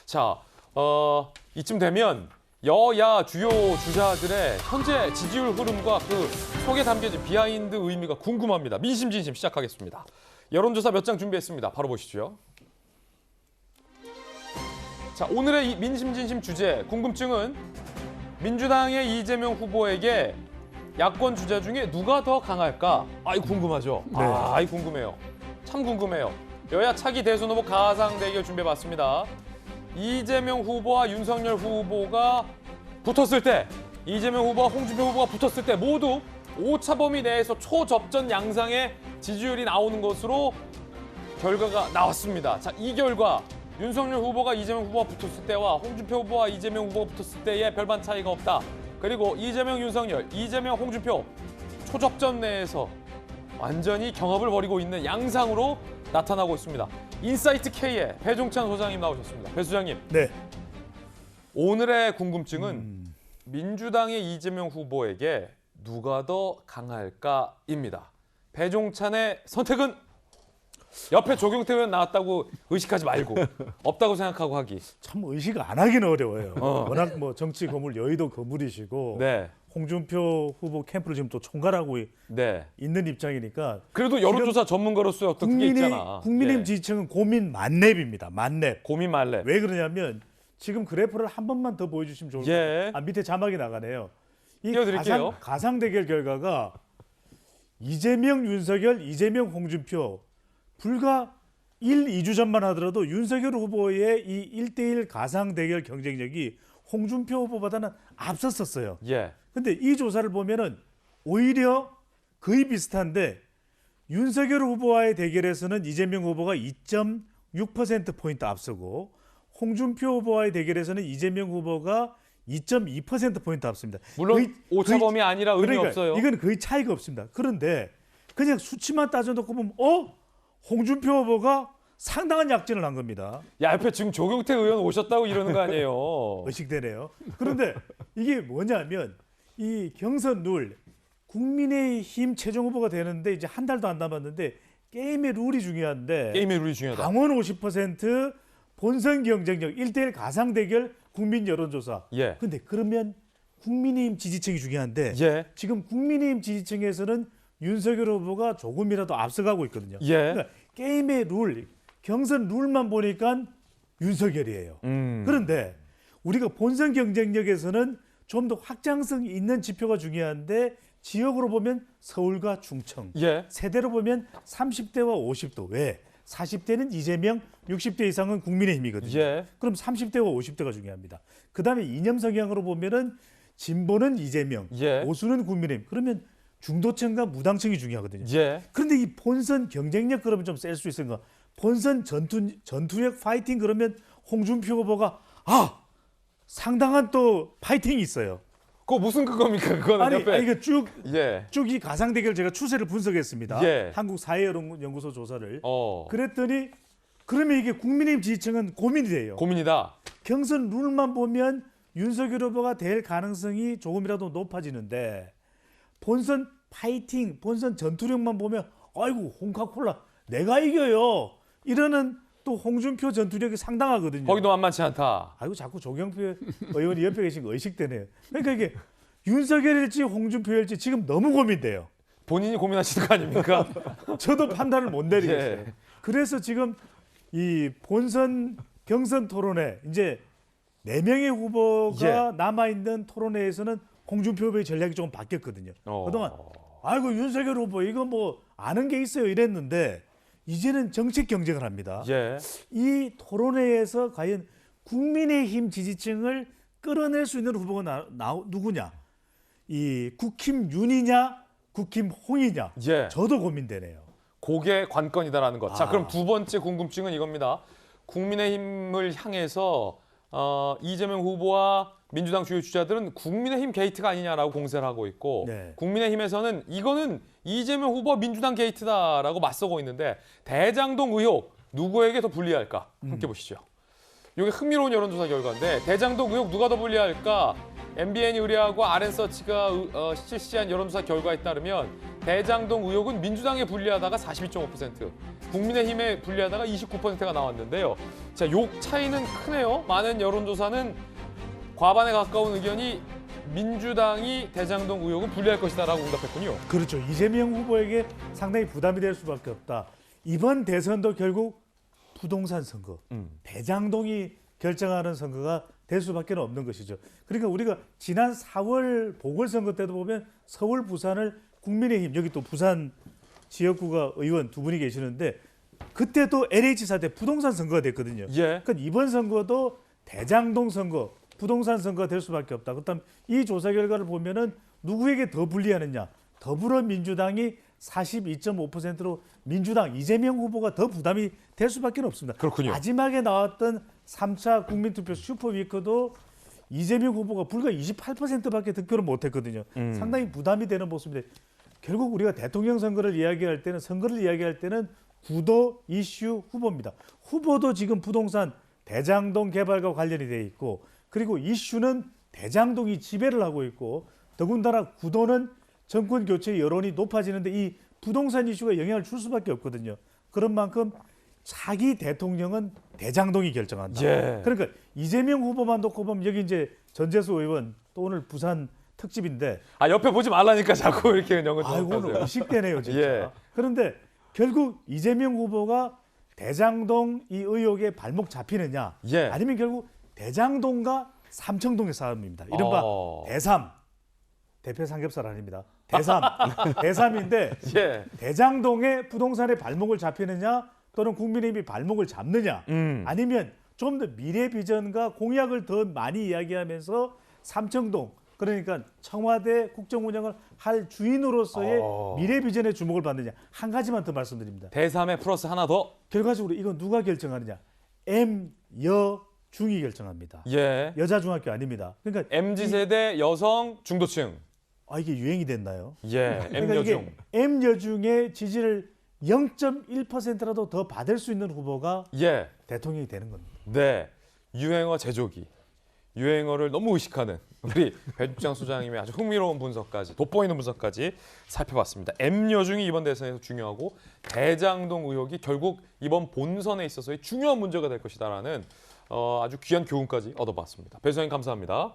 자, 이쯤 되면 여야 주요 주자들의 현재 지지율 흐름과 그 속에 담겨진 비하인드 의미가 궁금합니다. 민심 진심 시작하겠습니다. 여론조사 몇 장 준비했습니다. 바로 보시죠. 자, 오늘의 이 민심 진심 주제 궁금증은 민주당의 이재명 후보에게 야권 주자 중에 누가 더 강할까? 아이 궁금하죠. 네. 아이 궁금해요. 참 궁금해요. 여야 차기 대선 후보 가상 대결 준비해봤습니다. 이재명 후보와 윤석열 후보가 붙었을 때, 이재명 후보와 홍준표 후보가 붙었을 때 모두 오차 범위 내에서 초접전 양상의 지지율이 나오는 것으로 결과가 나왔습니다. 자, 이 결과 윤석열 후보가 이재명 후보와 붙었을 때와 홍준표 후보와 이재명 후보가 붙었을 때의 별반 차이가 없다. 그리고 이재명, 윤석열, 이재명, 홍준표 초접전 내에서 완전히 경합을 벌이고 있는 양상으로 나타나고 있습니다. 인사이트 K의 배종찬 소장님 나오셨습니다. 배 소장님. 네. 오늘의 궁금증은 민주당의 이재명 후보에게 누가 더 강할까입니다. 배종찬의 선택은 옆에 조경태 의원 나왔다고 의식하지 말고 없다고 생각하고 하기. 참 의식 안 하기는 어려워요. 워낙 뭐 정치 거물 여의도 거물이시고 네. 홍준표 후보 캠프를 지금 또 총괄하고 네. 있는 입장이니까 그래도 여론조사 전문가로서의 어떤 그게 있잖아. 국민의힘 예. 지지층은 고민 만렙입니다. 만렙. 고민 말래. 왜 그러냐면 지금 그래프를 한 번만 더 보여주시면 좋을 것 예. 같아요. 밑에 자막이 나가네요. 이 띄워드릴게요. 가상 대결 결과가 이재명, 윤석열, 이재명, 홍준표 불과 1, 2주 전만 하더라도 윤석열 후보의 이 1대1 가상 대결 경쟁력이 홍준표 후보보다는 앞섰었어요. 예. 근데 이 조사를 보면은 오히려 거의 비슷한데 윤석열 후보와의 대결에서는 이재명 후보가 2.6%포인트 앞서고 홍준표 후보와의 대결에서는 이재명 후보가 2.2%포인트 앞섭니다. 물론 오차 범위 아니라 의미 그러니까 없어요. 이건 거의 차이가 없습니다. 그런데 그냥 수치만 따져놓고 보면 홍준표 후보가 상당한 약진을 한 겁니다. 야, 옆에 지금 조경태 의원 오셨다고 이러는 거 아니에요. 의식되네요. 그런데 이게 뭐냐면 이 경선 룰 국민의힘 최종 후보가 되는데 이제 한 달도 안 남았는데 게임의 룰이 중요한데 게임의 룰이 중요하다. 당원 50% 본선 경쟁력 1대1 가상 대결 국민 여론조사. 예. 근데 그러면 국민의힘 지지층이 중요한데 예. 지금 국민의힘 지지층에서는 윤석열 후보가 조금이라도 앞서가고 있거든요. 예. 그러니까 게임의 룰, 경선 룰만 보니까 윤석열이에요. 그런데 우리가 본선 경쟁력에서는 좀 더 확장성 있는 지표가 중요한데 지역으로 보면 서울과 충청, 예. 세대로 보면 30대와 50도. 왜? 40대는 이재명, 60대 이상은 국민의힘이거든요. 예. 그럼 30대와 50대가 중요합니다. 그다음에 이념 성향으로 보면은 진보는 이재명, 예. 보수는 국민의힘. 그러면 중도층과 무당층이 중요하거든요. 예. 그런데 이 본선 경쟁력 그러면 좀 셀 수 있을까? 본선 전투력 파이팅 그러면 홍준표 후보가 상당한 또 파이팅이 있어요. 그거 무슨 그겁니까? 그거는 아니 옆에. 이거 예. 쭉 이 가상 대결 제가 추세를 분석했습니다. 예. 한국 사회여론연구소 조사를. 어. 그랬더니 그러면 이게 국민의힘 지지층은 고민이 돼요. 고민이다. 경선 룰만 보면 윤석열 후보가 될 가능성이 조금이라도 높아지는데 본선 파이팅, 본선 전투력만 보면 아이고 홍카콜라 내가 이겨요. 이러는 또 홍준표 전투력이 상당하거든요. 거기도 만만치 않다. 아이고 자꾸 조경표 의원이 옆에 계신 거 의식되네요. 그러니까 이게 윤석열일지 홍준표일지 지금 너무 고민돼요. 본인이 고민하시는 거 아닙니까? 저도 판단을 못 내리겠어요. 예. 그래서 지금 이 본선 경선 토론회 이제 4명의 후보가 남아있는 토론회에서는 홍준표 후보의 전략이 조금 바뀌었거든요. 그동안 아이고 윤석열 후보 이거 뭐 아는 게 있어요 이랬는데 이제는 정책 경쟁을 합니다. 예. 이 토론회에서 과연 국민의힘 지지층을 끌어낼 수 있는 후보가 누구냐? 이 국힘 윤이냐, 국힘 홍이냐? 예. 저도 고민되네요. 그게 관건이다라는 것. 자, 그럼 두 번째 궁금증은 이겁니다. 국민의힘을 향해서 이재명 후보와 민주당 주요 주자들은 국민의힘 게이트가 아니냐라고 공세를 하고 있고 네. 국민의힘에서는 이거는 이재명 후보 민주당 게이트다라고 맞서고 있는데 대장동 의혹 누구에게 더 불리할까? 함께 보시죠. 이게 흥미로운 여론조사 결과인데 대장동 의혹 누가 더 불리할까? MBN이 의뢰하고 RN서치가 실시한 여론조사 결과에 따르면 대장동 의혹은 민주당에 불리하다가 42.5%, 국민의힘에 불리하다가 29%가 나왔는데요. 자, 욕 차이는 크네요. 많은 여론조사는 과반에 가까운 의견이 민주당이 대장동 의혹은 불리할 것이다라고 응답했군요. 그렇죠. 이재명 후보에게 상당히 부담이 될 수밖에 없다. 이번 대선도 결국 부동산 선거, 대장동이 결정하는 선거가 될 수밖에 없는 것이죠. 그러니까 우리가 지난 4월 보궐선거 때도 보면 서울, 부산을 국민의힘, 여기 또 부산 지역구가 의원 두 분이 계시는데 그때도 LH 사태 부동산 선거가 됐거든요. 예. 그러니까 이번 선거도 대장동 선거, 부동산 선거가 될 수밖에 없다. 그다음 이 조사 결과를 보면은 누구에게 더 불리하느냐? 더불어민주당이 42.5%로 민주당 이재명 후보가 더 부담이 될 수밖에 없습니다. 그렇군요. 마지막에 나왔던 3차 국민투표 슈퍼위크도 이재명 후보가 불과 28%밖에 득표를 못했거든요. 상당히 부담이 되는 모습인데 결국 우리가 대통령 선거를 이야기할 때는 구도, 이슈, 후보입니다. 후보도 지금 부동산 대장동 개발과 관련이 돼 있고 그리고 이슈는 대장동이 지배를 하고 있고 더군다나 구도는 정권 교체 여론이 높아지는데 이 부동산 이슈가 영향을 줄 수밖에 없거든요. 그런 만큼 차기 대통령은 대장동이 결정한다. 예. 그러니까 이재명 후보만 놓고 보면 여기 이제 전재수 의원 또 오늘 부산 특집인데 아, 옆에 보지 말라니까 자꾸 이렇게 연결 아이고 오늘 의식되네요 진짜. 예. 그런데 결국 이재명 후보가 대장동 이 의혹에 발목 잡히느냐 예. 아니면 결국 대장동과 삼청동의 싸움입니다. 이른바 대삼. 대패 삼겹살 아닙니다. 대삼. 대삼인데 예. 대장동의 부동산에 발목을 잡히느냐 또는 국민의힘이 발목을 잡느냐 아니면 좀 더 미래 비전과 공약을 더 많이 이야기하면서 삼청동 그러니까 청와대 국정 운영을 할 주인으로서의 미래 비전에 주목을 받느냐 한 가지만 더 말씀드립니다. 대삼에 플러스 하나 더. 결과적으로 이건 누가 결정하느냐 M 여 중이 결정합니다. 예. 여자 중학교 아닙니다. 그러니까 MZ 세대 여성 중도층. 이게 유행이 됐나요? 예. 그러니까 M 이게 여중. M 여중의 지지를 0.1%라도 더 받을 수 있는 후보가 예. 대통령이 되는 겁니다. 네. 유행어 제조기. 유행어를 너무 의식하는 우리 배주장 소장님의 아주 흥미로운 분석까지 돋보이는 분석까지 살펴봤습니다. M 여중이 이번 대선에서 중요하고 대장동 의혹이 결국 이번 본선에 있어서의 중요한 문제가 될 것이다라는 아주 귀한 교훈까지 얻어봤습니다. 배 소장님 감사합니다.